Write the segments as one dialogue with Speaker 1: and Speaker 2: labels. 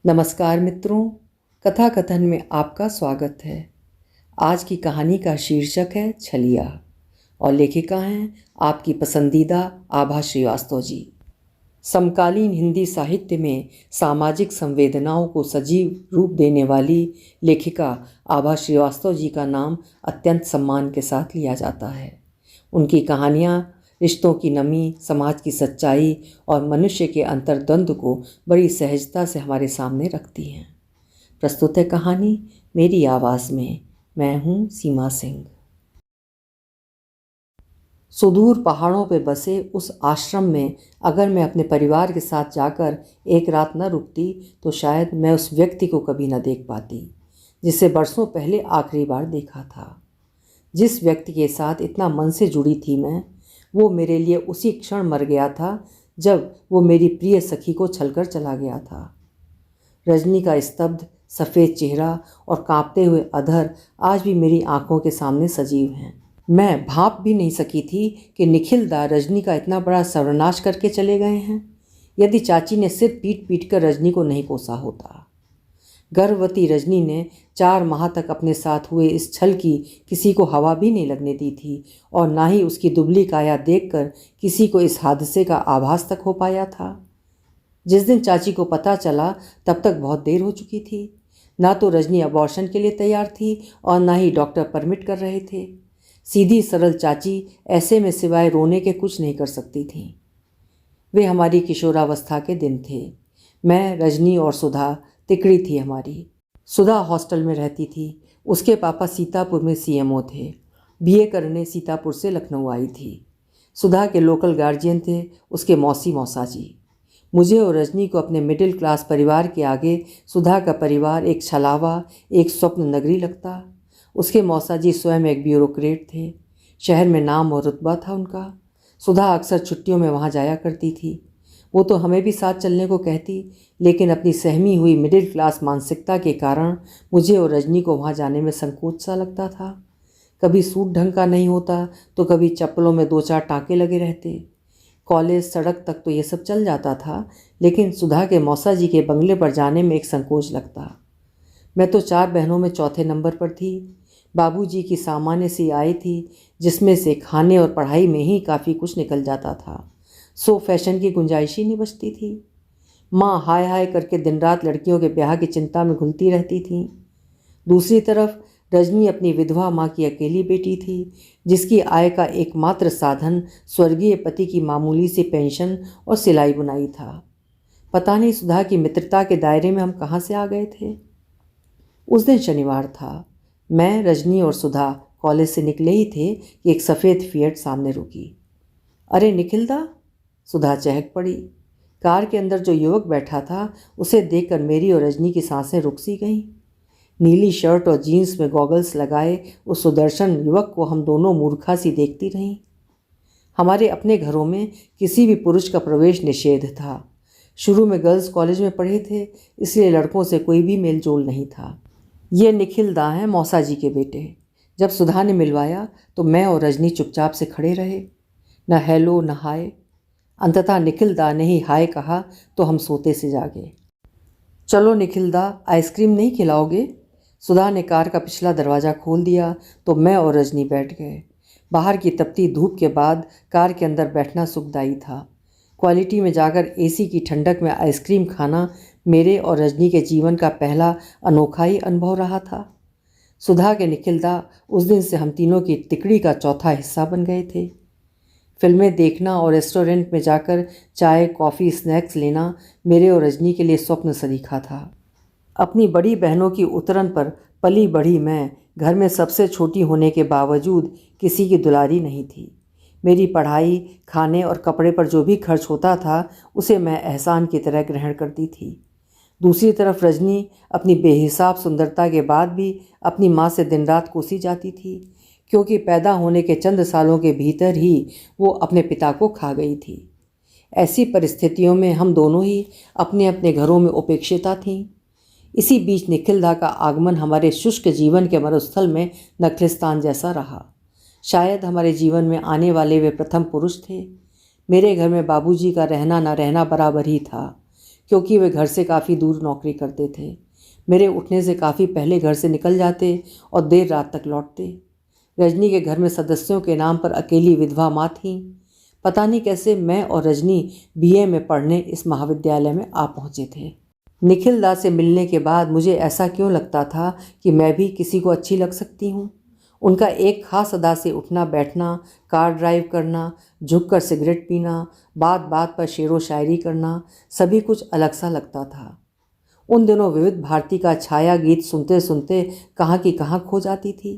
Speaker 1: नमस्कार मित्रों, कथा कथन में आपका स्वागत है। आज की कहानी का शीर्षक है छलिया और लेखिका हैं आपकी पसंदीदा आभा श्रीवास्तव जी। समकालीन हिंदी साहित्य में सामाजिक संवेदनाओं को सजीव रूप देने वाली लेखिका आभा श्रीवास्तव जी का नाम अत्यंत सम्मान के साथ लिया जाता है। उनकी कहानियाँ रिश्तों की नमी, समाज की सच्चाई और मनुष्य के अंतर्द्वंद को बड़ी सहजता से हमारे सामने रखती हैं। प्रस्तुत है कहानी मेरी आवाज़ में। मैं हूँ सीमा सिंह। सुदूर पहाड़ों पर बसे उस आश्रम में अगर मैं अपने परिवार के साथ जाकर एक रात न रुकती तो शायद मैं उस व्यक्ति को कभी न देख पाती जिसे बरसों पहले आखिरी बार देखा था। जिस व्यक्ति के साथ इतना मन से जुड़ी थी मैं, वो मेरे लिए उसी क्षण मर गया था जब वो मेरी प्रिय सखी को छलकर चला गया था। रजनी का स्तब्ध सफ़ेद चेहरा और कांपते हुए अधर आज भी मेरी आंखों के सामने सजीव हैं। मैं भाप भी नहीं सकी थी कि निखिल दा रजनी का इतना बड़ा सर्वनाश करके चले गए हैं। यदि चाची ने सिर पीट पीट कर रजनी को नहीं कोसा होता। गर्भवती रजनी ने 4 माह तक अपने साथ हुए इस छल की किसी को हवा भी नहीं लगने दी थी और ना ही उसकी दुबली काया देखकर किसी को इस हादसे का आभास तक हो पाया था। जिस दिन चाची को पता चला तब तक बहुत देर हो चुकी थी। ना तो रजनी अबॉर्शन के लिए तैयार थी और ना ही डॉक्टर परमिट कर रहे थे। सीधी सरल चाची ऐसे में सिवाय रोने के कुछ नहीं कर सकती थीं। वे हमारी किशोरावस्था के दिन थे। मैं, रजनी और सुधा तिकड़ी थी हमारी। सुधा हॉस्टल में रहती थी। उसके पापा सीतापुर में सीएमओ थे। बीए करने सीतापुर से लखनऊ आई थी। सुधा के लोकल गार्जियन थे उसके मौसी मौसाजी। मुझे और रजनी को अपने मिडिल क्लास परिवार के आगे सुधा का परिवार एक छलावा, एक स्वप्न नगरी लगता। उसके मौसाजी स्वयं एक ब्यूरोक्रेट थे। शहर में नाम और रुतबा था उनका। सुधा अक्सर छुट्टियों में वहाँ जाया करती थी। वो तो हमें भी साथ चलने को कहती, लेकिन अपनी सहमी हुई मिडिल क्लास मानसिकता के कारण मुझे और रजनी को वहाँ जाने में संकोच सा लगता था। कभी सूट ढंग का नहीं होता तो कभी चप्पलों में 2-4 टाँके लगे रहते। कॉलेज, सड़क तक तो ये सब चल जाता था, लेकिन सुधा के मौसा जी के बंगले पर जाने में एक संकोच लगता। मैं तो 4 बहनों में चौथे नंबर पर थी। बाबूजी की सामान्य सी आय थी जिसमें से खाने और पढ़ाई में ही काफ़ी कुछ निकल जाता था। सो फैशन की गुंजाइश ही नहीं बचती थी। माँ हाय हाय करके दिन रात लड़कियों के ब्याह की चिंता में घुलती रहती थी। दूसरी तरफ रजनी अपनी विधवा माँ की अकेली बेटी थी जिसकी आय का एकमात्र साधन स्वर्गीय पति की मामूली सी पेंशन और सिलाई बुनाई था। पता नहीं सुधा की मित्रता के दायरे में हम कहाँ से आ गए थे। उस दिन शनिवार था। मैं, रजनी और सुधा कॉलेज से निकले ही थे कि एक सफ़ेद फिएट सामने रुकी। अरे निखिल दा, सुधा चहक पड़ी। कार के अंदर जो युवक बैठा था उसे देखकर मेरी और रजनी की सांसें रुक सी गईं। नीली शर्ट और जीन्स में गॉगल्स लगाए उस सुदर्शन युवक को हम दोनों मूर्खा सी देखती रहीं। हमारे अपने घरों में किसी भी पुरुष का प्रवेश निषेध था। शुरू में गर्ल्स कॉलेज में पढ़े थे, इसलिए लड़कों से कोई भी मेल जोल नहीं था। ये निखिल दा हैं, मौसा जी के बेटे। जब सुधा ने मिलवाया तो मैं और रजनी चुपचाप से खड़े रहे। न हेलो न हाय। अंततः निखिल दा ने ही हाय कहा तो हम सोते से जागे। चलो निखिल दा, आइसक्रीम नहीं खिलाओगे? सुधा ने कार का पिछला दरवाज़ा खोल दिया तो मैं और रजनी बैठ गए। बाहर की तपती धूप के बाद कार के अंदर बैठना सुखदायी था। क्वालिटी में जाकर एसी की ठंडक में आइसक्रीम खाना मेरे और रजनी के जीवन का पहला अनोखा ही अनुभव रहा था। सुधा के निखिल दा उस दिन से हम तीनों की तिकड़ी का चौथा हिस्सा बन गए थे। फिल्में देखना और रेस्टोरेंट में जाकर चाय, कॉफ़ी, स्नैक्स लेना मेरे और रजनी के लिए स्वप्न सरीखा था। अपनी बड़ी बहनों की उतरन पर पली बढ़ी मैं घर में सबसे छोटी होने के बावजूद किसी की दुलारी नहीं थी। मेरी पढ़ाई, खाने और कपड़े पर जो भी खर्च होता था उसे मैं एहसान की तरह ग्रहण करती थी। दूसरी तरफ रजनी अपनी बेहिसाब सुंदरता के बाद भी अपनी माँ से दिन रात कोसी जाती थी, क्योंकि पैदा होने के चंद सालों के भीतर ही वो अपने पिता को खा गई थी। ऐसी परिस्थितियों में हम दोनों ही अपने अपने घरों में उपेक्षिता थीं। इसी बीच निखिल दा का आगमन हमारे शुष्क जीवन के मरुस्थल में नखलिस्तान जैसा रहा। शायद हमारे जीवन में आने वाले वे प्रथम पुरुष थे। मेरे घर में बाबूजी का रहना न रहना बराबर ही था। क्योंकि वे घर से काफ़ी दूर नौकरी करते थे। मेरे उठने से काफ़ी पहले घर से निकल जाते और देर रात तक लौटते। रजनी के घर में सदस्यों के नाम पर अकेली विधवा माँ थीं। पता नहीं कैसे मैं और रजनी बीए में पढ़ने इस महाविद्यालय में आ पहुँचे थे। निखिल दा से मिलने के बाद मुझे ऐसा क्यों लगता था कि मैं भी किसी को अच्छी लग सकती हूँ। उनका एक खास अदा से उठना बैठना, कार ड्राइव करना, झुककर सिगरेट पीना, बात बात पर शेरो शायरी करना, सभी कुछ अलग सा लगता था। उन दिनों विविध भारती का छाया गीत सुनते सुनते कहाँ की कहाँ खो जाती थी।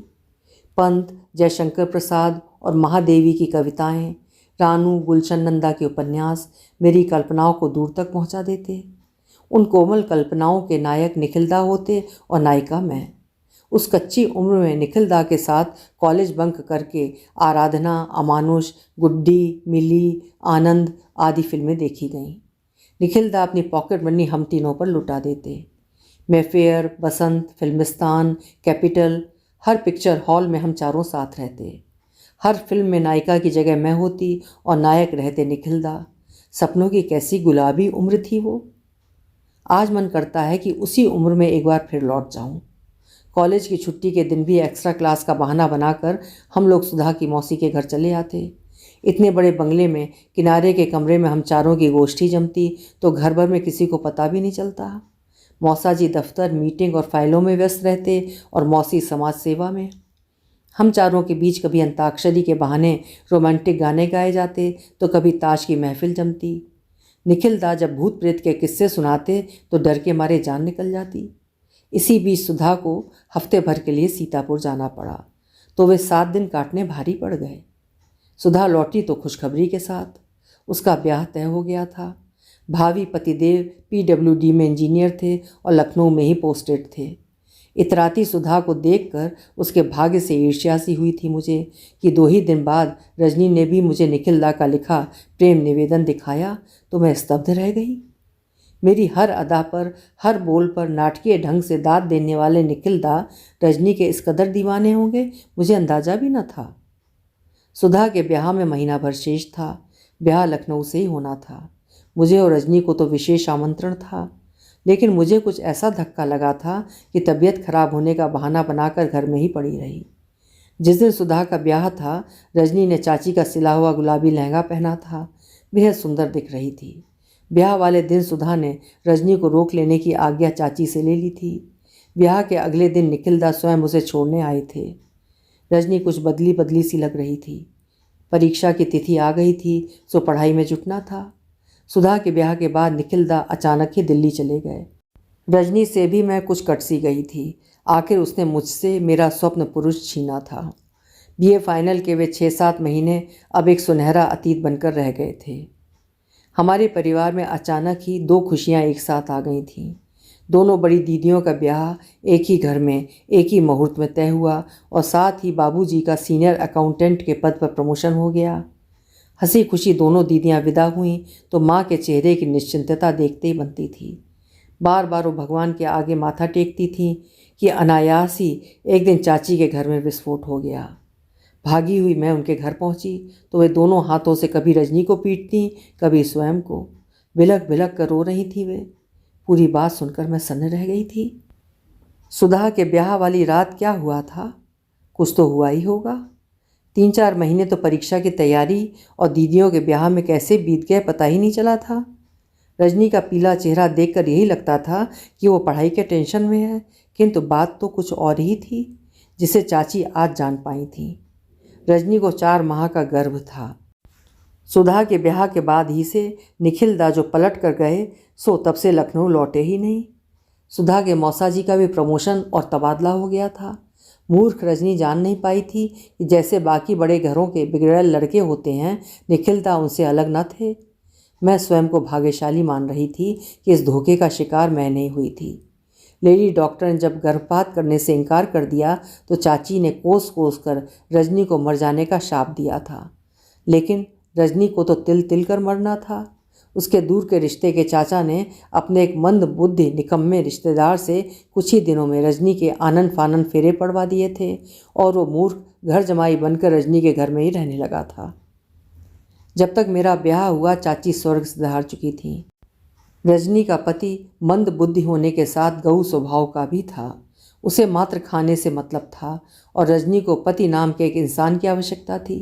Speaker 1: पंत, जयशंकर प्रसाद और महादेवी की कविताएं, रानू, गुलशन नंदा के उपन्यास मेरी कल्पनाओं को दूर तक पहुंचा देते। उन कोमल कल्पनाओं के नायक निखिलदा होते और नायिका मैं। उस कच्ची उम्र में निखिलदा के साथ कॉलेज बंक करके आराधना, अमानुष, गुड्डी, मिली, आनंद आदि फिल्में देखी गईं। निखिलदा अपनी पॉकेट मनी हम तीनों पर लुटा देते। मेफेयर, बसंत, फिल्मिस्तान, कैपिटल, हर पिक्चर हॉल में हम चारों साथ रहते। हर फिल्म में नायिका की जगह मैं होती और नायक रहते निखिलदा। सपनों की कैसी गुलाबी उम्र थी वो। आज मन करता है कि उसी उम्र में एक बार फिर लौट जाऊं। कॉलेज की छुट्टी के दिन भी एक्स्ट्रा क्लास का बहाना बनाकर हम लोग सुधा की मौसी के घर चले आते। इतने बड़े बंगले में किनारे के कमरे में हम चारों की गोष्ठी जमती तो घर भर में किसी को पता भी नहीं चलता। मौसा जी दफ्तर, मीटिंग और फाइलों में व्यस्त रहते और मौसी समाज सेवा में। हम चारों के बीच कभी अंताक्षरी के बहाने रोमांटिक गाने गाए जाते तो कभी ताश की महफिल जमती। निखिलदा जब भूत प्रेत के किस्से सुनाते तो डर के मारे जान निकल जाती। इसी बीच सुधा को हफ्ते भर के लिए सीतापुर जाना पड़ा तो वे 7 दिन काटने भारी पड़ गए। सुधा लौटी तो खुशखबरी के साथ। उसका ब्याह तय हो गया था। भावी पतिदेव पीडब्ल्यूडी में इंजीनियर थे और लखनऊ में ही पोस्टेड थे। इतराती सुधा को देखकर उसके भाग्य से ईर्ष्या सी हुई थी मुझे कि 2 ही दिन बाद रजनी ने भी मुझे निखिलदा का लिखा प्रेम निवेदन दिखाया तो मैं स्तब्ध रह गई। मेरी हर अदा पर, हर बोल पर नाटकीय ढंग से दाद देने वाले निखिलदा रजनी के इस कदर दीवाने होंगे मुझे अंदाजा भी न था। सुधा के ब्याह में महीना भर शेष था। ब्याह लखनऊ से ही होना था। मुझे और रजनी को तो विशेष आमंत्रण था, लेकिन मुझे कुछ ऐसा धक्का लगा था कि तबीयत खराब होने का बहाना बनाकर घर में ही पड़ी रही। जिस दिन सुधा का ब्याह था, रजनी ने चाची का सिला हुआ गुलाबी लहंगा पहना था। बेहद सुंदर दिख रही थी। ब्याह वाले दिन सुधा ने रजनी को रोक लेने की आज्ञा चाची से ले ली थी। ब्याह के अगले दिन निखिलदा स्वयं उसे छोड़ने आए थे। रजनी कुछ बदली बदली सी लग रही थी। परीक्षा की तिथि आ गई थी सो पढ़ाई में जुटना था। सुधा के ब्याह के बाद निखिलदा अचानक ही दिल्ली चले गए। रजनी से भी मैं कुछ कट सी गई थी। आखिर उसने मुझसे मेरा स्वप्न पुरुष छीना था। बीए फाइनल के वे 6-7 महीने अब एक सुनहरा अतीत बनकर रह गए थे। हमारे परिवार में अचानक ही 2 खुशियां एक साथ आ गई थीं। दोनों बड़ी दीदियों का ब्याह एक ही घर में एक ही मुहूर्त में तय हुआ और साथ ही बाबूजी का सीनियर अकाउंटेंट के पद पर प्रमोशन हो गया। हंसी खुशी दोनों दीदियां विदा हुईं तो माँ के चेहरे की निश्चिंतता देखते ही बनती थी। बार बार वो भगवान के आगे माथा टेकती थीं कि अनायास ही एक दिन चाची के घर में विस्फोट हो गया। भागी हुई मैं उनके घर पहुंची तो वे दोनों हाथों से कभी रजनी को पीटती, कभी स्वयं को। बिलख बिलख कर रो रही थी वे। पूरी बात सुनकर मैं सन्न रह गई थी। सुधा के ब्याह वाली रात क्या हुआ था? कुछ तो हुआ ही होगा। 3-4 महीने तो परीक्षा की तैयारी और दीदियों के ब्याह में कैसे बीत गए पता ही नहीं चला था। रजनी का पीला चेहरा देखकर यही लगता था कि वो पढ़ाई के टेंशन में है, किंतु बात तो कुछ और ही थी जिसे चाची आज जान पाई थी। रजनी को 4 माह का गर्भ था। सुधा के ब्याह के बाद ही से निखिलदा जो पलट कर गए सो तब से लखनऊ लौटे ही नहीं। सुधा के मौसा जी का भी प्रमोशन और तबादला हो गया था। मूर्ख रजनी जान नहीं पाई थी कि जैसे बाकी बड़े घरों के बिगड़ैल लड़के होते हैं, निखिलदा उनसे अलग न थे। मैं स्वयं को भाग्यशाली मान रही थी कि इस धोखे का शिकार मैं नहीं हुई थी। लेडी डॉक्टर ने जब गर्भपात करने से इनकार कर दिया तो चाची ने कोस कोस कर रजनी को मर जाने का शाप दिया था, लेकिन रजनी को तो तिल तिल कर मरना था। उसके दूर के रिश्ते के चाचा ने अपने एक मंद बुद्धि निकम्मे रिश्तेदार से कुछ ही दिनों में रजनी के आनन फानन फेरे पड़वा दिए थे और वो मूर्ख घर जमाई बनकर रजनी के घर में ही रहने लगा था। जब तक मेरा ब्याह हुआ चाची स्वर्ग सिधार चुकी थी। रजनी का पति मंद बुद्धि होने के साथ गऊ स्वभाव का भी था। उसे मात्र खाने से मतलब था और रजनी को पति नाम के एक इंसान की आवश्यकता थी।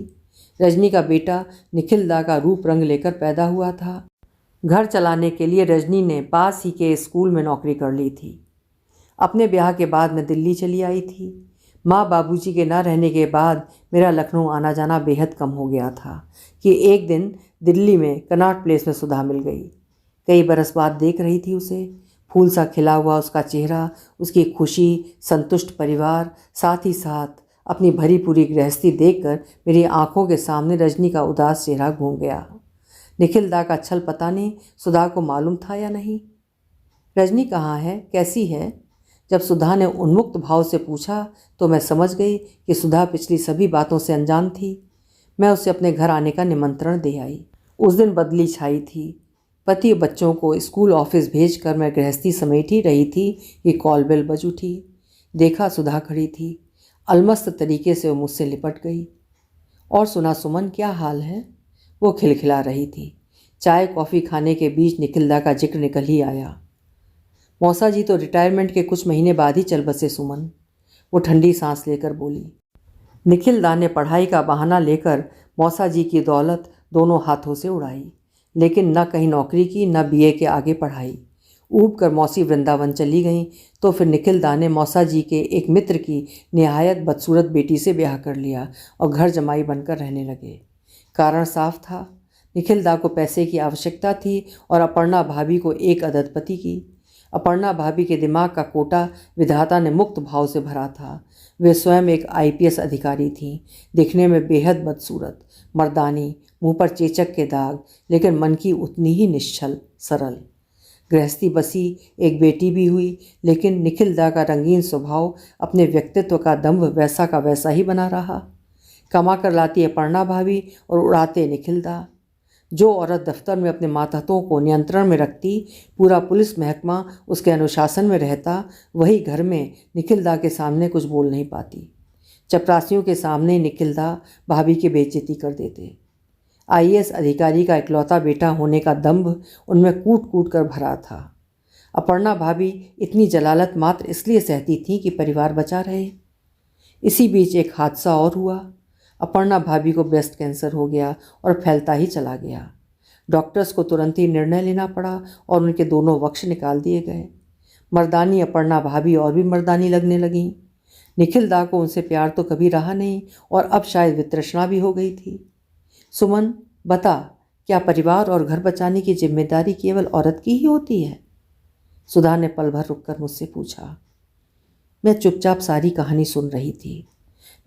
Speaker 1: रजनी का बेटा निखिल दा का रूप रंग लेकर पैदा हुआ था। घर चलाने के लिए रजनी ने पास ही के स्कूल में नौकरी कर ली थी। अपने ब्याह के बाद मैं दिल्ली चली आई थी। माँ बाबूजी के ना रहने के बाद मेरा लखनऊ आना जाना बेहद कम हो गया था कि एक दिन दिल्ली में कनॉट प्लेस में सुधा मिल गई। कई बरस बाद देख रही थी उसे। फूल सा खिला हुआ उसका चेहरा, उसकी खुशी, संतुष्ट परिवार, साथ ही साथ अपनी भरी पूरी गृहस्थी देखकर मेरी आंखों के सामने रजनी का उदास चेहरा घूम गया। निखिल दा का छल पता नहीं सुधा को मालूम था या नहीं। रजनी कहाँ है, कैसी है? जब सुधा ने उन्मुक्त भाव से पूछा तो मैं समझ गई कि सुधा पिछली सभी बातों से अनजान थी। मैं उसे अपने घर आने का निमंत्रण दे आई। उस दिन बदली छाई थी। पति बच्चों को स्कूल ऑफिस भेजकर मैं गृहस्थी समेट ही रही थी कि कॉल बेल बज उठी। देखा सुधा खड़ी थी। अलमस्त तरीके से वो मुझसे लिपट गई। और सुना सुमन, क्या हाल है? वो खिलखिला रही थी। चाय कॉफ़ी खाने के बीच निखिल दा का जिक्र निकल ही आया। मौसा जी तो रिटायरमेंट के कुछ महीने बाद ही चल बसे सुमन, वो ठंडी सांस लेकर बोली। निखिल दा ने पढ़ाई का बहाना लेकर मौसा जी की दौलत दोनों हाथों से उड़ाई, लेकिन न कहीं नौकरी की न बीए के आगे पढ़ाई। ऊब कर मौसी वृंदावन चली गईं तो फिर निखिल दा ने मौसा जी के एक मित्र की निहायत बदसूरत बेटी से ब्याह कर लिया और घर जमाई बनकर रहने लगे। कारण साफ था, निखिल दा को पैसे की आवश्यकता थी और अपर्णा भाभी को एक अदद पति की। अपर्णा भाभी के दिमाग का कोटा विधाता ने मुक्त भाव से भरा था। वे स्वयं एक आईपीएस अधिकारी थीं, दिखने में बेहद बदसूरत, मर्दानी, मुंह पर चेचक के दाग, लेकिन मन की उतनी ही निश्चल सरल। गृहस्थी बसी, एक बेटी भी हुई, लेकिन निखिल दा का रंगीन स्वभाव, अपने व्यक्तित्व का दंभ वैसा का वैसा ही बना रहा। कमा कर लाती अपर्णा भाभी और उड़ाते निखिल दा। जो औरत दफ्तर में अपने मातहतों को नियंत्रण में रखती, पूरा पुलिस महकमा उसके अनुशासन में रहता, वही घर में निखिल दा के सामने कुछ बोल नहीं पाती। चपरासियों के सामने निखिल दा भाभी की बेइज्जती कर देते। आईएएस अधिकारी का इकलौता बेटा होने का दंभ उनमें कूट कूट कर भरा था। अपर्णा भाभी इतनी जलालत मात्र इसलिए सहती थी कि परिवार बचा रहे। इसी बीच एक हादसा और हुआ। अपर्णा भाभी को ब्रेस्ट कैंसर हो गया और फैलता ही चला गया। डॉक्टर्स को तुरंत ही निर्णय लेना पड़ा और उनके दोनों वक्ष निकाल दिए गए। मर्दानी अपर्णा भाभी और भी मर्दानी लगने लगीं। निखिल दा को उनसे प्यार तो कभी रहा नहीं और अब शायद वितृष्णा भी हो गई थी। सुमन, बता, क्या परिवार और घर बचाने की जिम्मेदारी केवल औरत की ही होती है? सुधा ने पल भर रुककर मुझसे पूछा। मैं चुपचाप सारी कहानी सुन रही थी।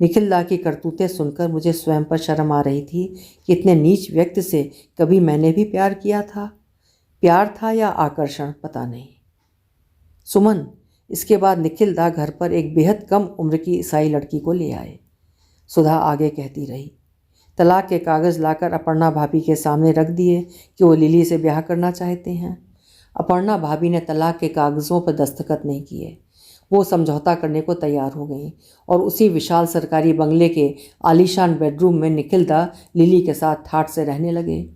Speaker 1: निखिल दा की करतूतें सुनकर मुझे स्वयं पर शर्म आ रही थी कि इतने नीच व्यक्ति से कभी मैंने भी प्यार किया था। प्यार था या आकर्षण, पता नहीं। सुमन, इसके बाद निखिल दा घर पर एक बेहद कम उम्र की ईसाई लड़की को ले आए। सुधा आगे कहती रही। तलाक के कागज़ लाकर अपर्णा भाभी के सामने रख दिए कि वो लिली से ब्याह करना चाहते हैं। अपर्णा भाभी ने तलाक के कागज़ों पर दस्तखत नहीं किए। वो समझौता करने को तैयार हो गई और उसी विशाल सरकारी बंगले के आलीशान बेडरूम में निखिल दा लिली के साथ ठाठ से रहने लगे।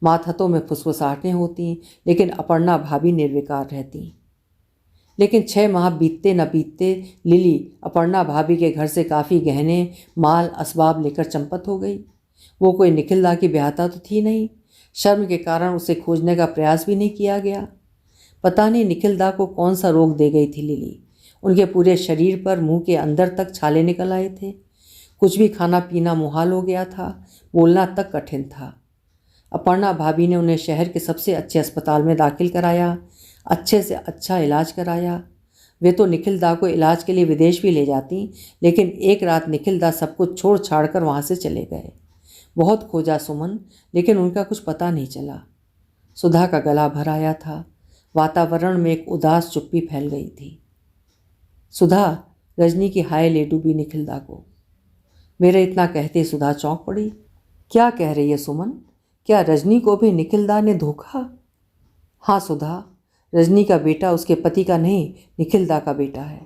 Speaker 1: मातहतों में फुसफुसाहटें होती, लेकिन अपर्णा भाभी निर्विकार रहती। लेकिन 6 माह बीतते न बीतते लिली अपर्णा भाभी के घर से काफ़ी गहने, माल, असबाब लेकर चंपत हो गई। वो कोई निखिल दा की ब्याहता तो थी नहीं। शर्म के कारण उसे खोजने का प्रयास भी नहीं किया गया। पता नहीं निखिल दा को कौन सा रोग दे गई थी लिली। उनके पूरे शरीर पर, मुंह के अंदर तक छाले निकल आए थे। कुछ भी खाना पीना मुहाल हो गया था, बोलना तक कठिन था। अपर्णा भाभी ने उन्हें शहर के सबसे अच्छे अस्पताल में दाखिल कराया, अच्छे से अच्छा इलाज कराया। वे तो निखिल दा को इलाज के लिए विदेश भी ले जाती, लेकिन एक रात निखिल दा सब कुछ छोड़ छाड़ कर वहाँ से चले गए। बहुत खोजा सुमन, लेकिन उनका कुछ पता नहीं चला। सुधा का गला भर आया था। वातावरण में एक उदास चुप्पी फैल गई थी। सुधा, रजनी की हाय ले डूबी निखिल दा को। मेरे इतना कहते सुधा चौंक पड़ी। क्या कह रही है सुमन? क्या रजनी को भी निखिल दा ने धोखा? हाँ सुधा, रजनी का बेटा उसके पति का नहीं, निखिल दा का बेटा है।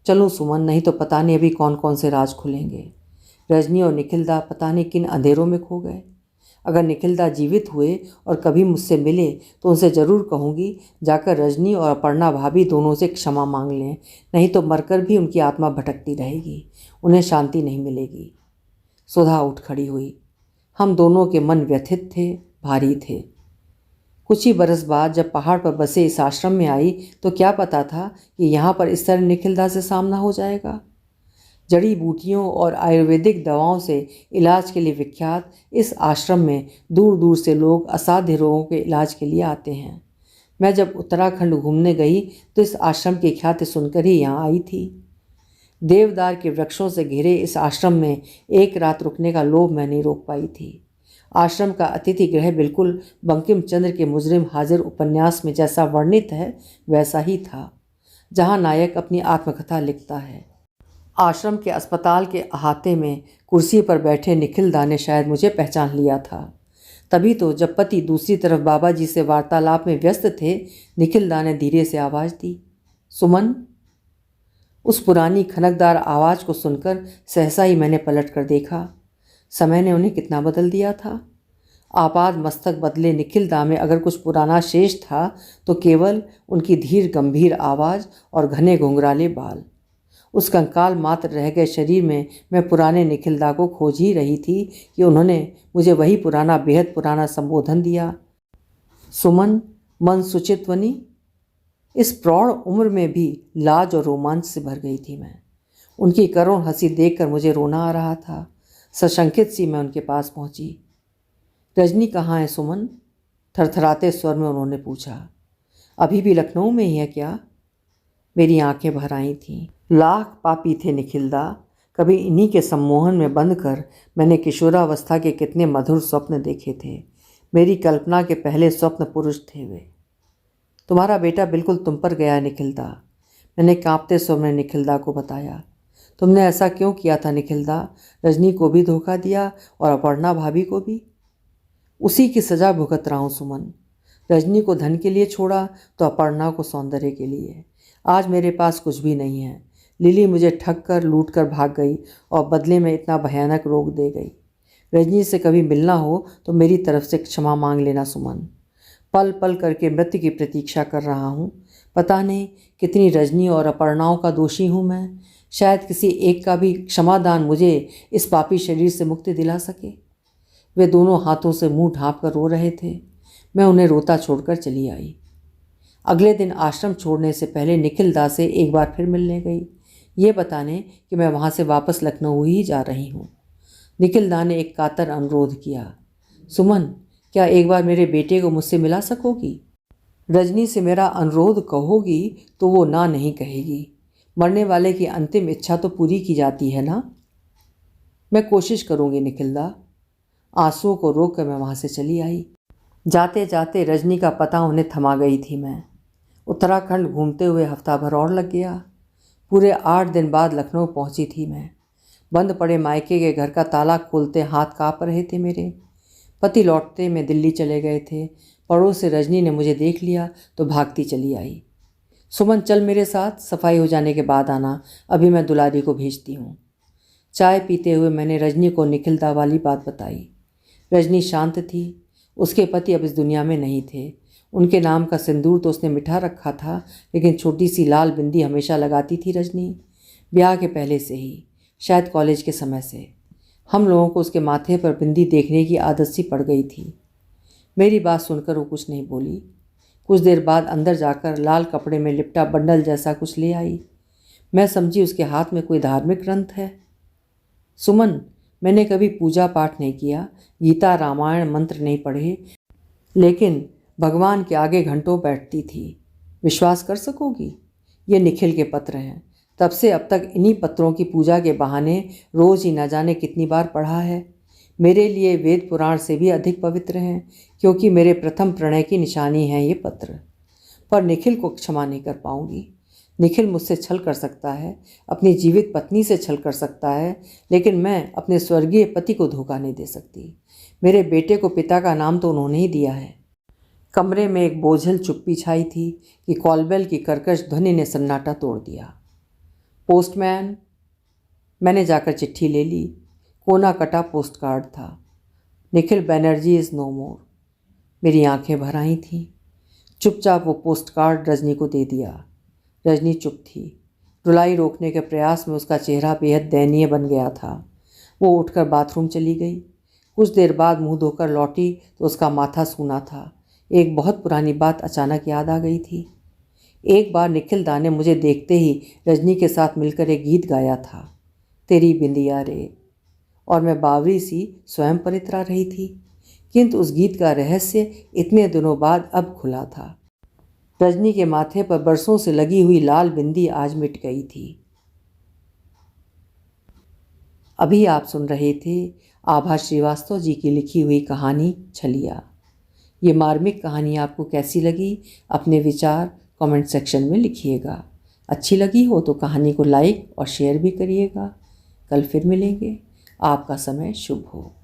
Speaker 1: चलो सुमन, नहीं तो पता नहीं अभी कौन कौन से राज खुलेंगे। रजनी और निखिल दा पता नहीं किन अंधेरों में खो गए। अगर निखिलदा जीवित हुए और कभी मुझसे मिले तो उनसे ज़रूर कहूँगी जाकर रजनी और अपर्णा भाभी दोनों से क्षमा मांग लें, नहीं तो मरकर भी उनकी आत्मा भटकती रहेगी, उन्हें शांति नहीं मिलेगी। सुधा उठ खड़ी हुई। हम दोनों के मन व्यथित थे, भारी थे। कुछ ही बरस बाद जब पहाड़ पर बसे इस आश्रम में आई तो क्या पता था कि यहाँ पर इस तरह निखिलदा से सामना हो जाएगा। जड़ी बूटियों और आयुर्वेदिक दवाओं से इलाज के लिए विख्यात इस आश्रम में दूर दूर से लोग असाध्य रोगों के इलाज के लिए आते हैं। मैं जब उत्तराखंड घूमने गई तो इस आश्रम की ख्याति सुनकर ही यहाँ आई थी। देवदार के वृक्षों से घिरे इस आश्रम में एक रात रुकने का लोभ मैं नहीं रोक पाई थी। आश्रम का अतिथि गृह बिल्कुल बंकिम चंद्र के मुजरिम हाजिर उपन्यास में जैसा वर्णित है वैसा ही था, जहाँ नायक अपनी आत्मकथा लिखता है। आश्रम के अस्पताल के अहाते में कुर्सी पर बैठे निखिलदा ने शायद मुझे पहचान लिया था। तभी तो जब पति दूसरी तरफ बाबा जी से वार्तालाप में व्यस्त थे, निखिलदा ने धीरे से आवाज़ दी, सुमन। उस पुरानी खनकदार आवाज़ को सुनकर सहसा ही मैंने पलट कर देखा। समय ने उन्हें कितना बदल दिया था। आपाद मस्तक बदले निखिलदा में अगर कुछ पुराना शेष था तो केवल उनकी धीर गंभीर आवाज़ और घने घुंघराले बाल। उस कंकाल मात्र रह गए शरीर में मैं पुराने निखिलदा को खोज ही रही थी कि उन्होंने मुझे वही पुराना बेहद पुराना संबोधन दिया, सुमन मन सुचितवनी। इस प्रौढ़ उम्र में भी लाज और रोमांच से भर गई थी मैं। उनकी करुण हंसी देखकर मुझे रोना आ रहा था। सशंकित सी मैं उनके पास पहुंची। रजनी कहाँ है सुमन? थरथराते स्वर में उन्होंने पूछा। अभी भी लखनऊ में ही है क्या? मेरी आंखें भर आई थीं। लाख पापी थे निखिलदा, कभी इन्हीं के सम्मोहन में बंद कर मैंने किशोरावस्था के कितने मधुर स्वप्न देखे थे। मेरी कल्पना के पहले स्वप्न पुरुष थे वे। तुम्हारा बेटा बिल्कुल तुम पर गया है निखिलदा, मैंने कांपते स्वर में निखिलदा को बताया। तुमने ऐसा क्यों किया था निखिलदा? रजनी को भी धोखा दिया और अपर्णा भाभी को भी। उसी की सज़ा भुगत रहा हूँ सुमन। रजनी को धन के लिए छोड़ा तो अपर्णा को सौंदर्य के लिए। आज मेरे पास कुछ भी नहीं है। लिली मुझे ठग कर लूट कर भाग गई और बदले में इतना भयानक रोग दे गई। रजनी से कभी मिलना हो तो मेरी तरफ से क्षमा मांग लेना सुमन। पल पल करके मृत्यु की प्रतीक्षा कर रहा हूँ। पता नहीं कितनी रजनी और अपर्णाओं का दोषी हूँ मैं। शायद किसी एक का भी क्षमादान मुझे इस पापी शरीर से मुक्ति दिला सके। वे दोनों हाथों से मुंह ढाँप कर रो रहे थे। मैं उन्हें रोता छोड़कर चली आई। अगले दिन आश्रम छोड़ने से पहले निखिलदा से एक बार फिर मिलने गई, ये बताने कि मैं वहाँ से वापस लखनऊ ही जा रही हूँ। निखिलदा ने एक कातर अनुरोध किया, सुमन क्या एक बार मेरे बेटे को मुझसे मिला सकोगी? रजनी से मेरा अनुरोध कहोगी तो वो ना नहीं कहेगी। मरने वाले की अंतिम इच्छा तो पूरी की जाती है ना। मैं कोशिश करूँगी निखिलदा। आंसुओं को रोक कर मैं वहाँ से चली आई। जाते जाते रजनी का पता उन्हें थमा गई थी मैं। उत्तराखंड घूमते हुए हफ्ता भर और लग गया। पूरे 8 दिन बाद लखनऊ पहुँची थी मैं। बंद पड़े मायके के घर का ताला खोलते हाथ काँप रहे थे मेरे। पति लौटते में दिल्ली चले गए थे। पड़ोस से रजनी ने मुझे देख लिया तो भागती चली आई। सुमन चल मेरे साथ, सफाई हो जाने के बाद आना, अभी मैं दुलारी को भेजती हूँ। चाय पीते हुए मैंने रजनी को निखिलदा वाली बात बताई। रजनी शांत थी। उसके पति अब इस दुनिया में नहीं थे। उनके नाम का सिंदूर तो उसने मिठा रखा था, लेकिन छोटी सी लाल बिंदी हमेशा लगाती थी रजनी, ब्याह के पहले से ही, शायद कॉलेज के समय से। हम लोगों को उसके माथे पर बिंदी देखने की आदत सी पड़ गई थी। मेरी बात सुनकर वो कुछ नहीं बोली। कुछ देर बाद अंदर जाकर लाल कपड़े में लिपटा बंडल जैसा कुछ ले आई। मैं समझी उसके हाथ में कोई धार्मिक ग्रंथ है। सुमन, मैंने कभी पूजा पाठ नहीं किया, गीता रामायण मंत्र नहीं पढ़े, लेकिन भगवान के आगे घंटों बैठती थी। विश्वास कर सकोगी? ये निखिल के पत्र हैं। तब से अब तक इन्हीं पत्रों की पूजा के बहाने रोज़ ही न जाने कितनी बार पढ़ा है। मेरे लिए वेद पुराण से भी अधिक पवित्र हैं, क्योंकि मेरे प्रथम प्रणय की निशानी है ये पत्र। पर निखिल को क्षमा नहीं कर पाऊंगी। निखिल मुझसे छल कर सकता है, अपनी जीवित पत्नी से छल कर सकता है, लेकिन मैं अपने स्वर्गीय पति को धोखा नहीं दे सकती। मेरे बेटे को पिता का नाम तो उन्होंने ही दिया है। कमरे में एक बोझल चुप्पी छाई थी कि कॉलबेल की कर्कश ध्वनि ने सन्नाटा तोड़ दिया। पोस्टमैन। मैंने जाकर चिट्ठी ले ली। कोना कटा पोस्ट कार्ड था। निखिल बनर्जी इज़ नो मोर। मेरी आंखें भर आई थीं। चुपचाप वो पोस्ट कार्ड रजनी को दे दिया। रजनी चुप थी। रुलाई रोकने के प्रयास में उसका चेहरा बेहद दयनीय बन गया था। वो उठकर बाथरूम चली गई। कुछ देर बाद मुंह धोकर लौटी तो उसका माथा सूना था। एक बहुत पुरानी बात अचानक याद आ गई थी। एक बार निखिल दा ने मुझे देखते ही रजनी के साथ मिलकर एक गीत गाया था, तेरी बिंदिया रे, और मैं बावरी सी स्वयं पर इतरा रही थी। किंतु उस गीत का रहस्य इतने दिनों बाद अब खुला था। रजनी के माथे पर बरसों से लगी हुई लाल बिंदी आज मिट गई थी। अभी आप सुन रहे थे आभा श्रीवास्तव जी की लिखी हुई कहानी छलिया। ये मार्मिक कहानी आपको कैसी लगी, अपने विचार कमेंट सेक्शन में लिखिएगा। अच्छी लगी हो तो कहानी को लाइक और शेयर भी करिएगा। कल फिर मिलेंगे। आपका समय शुभ हो।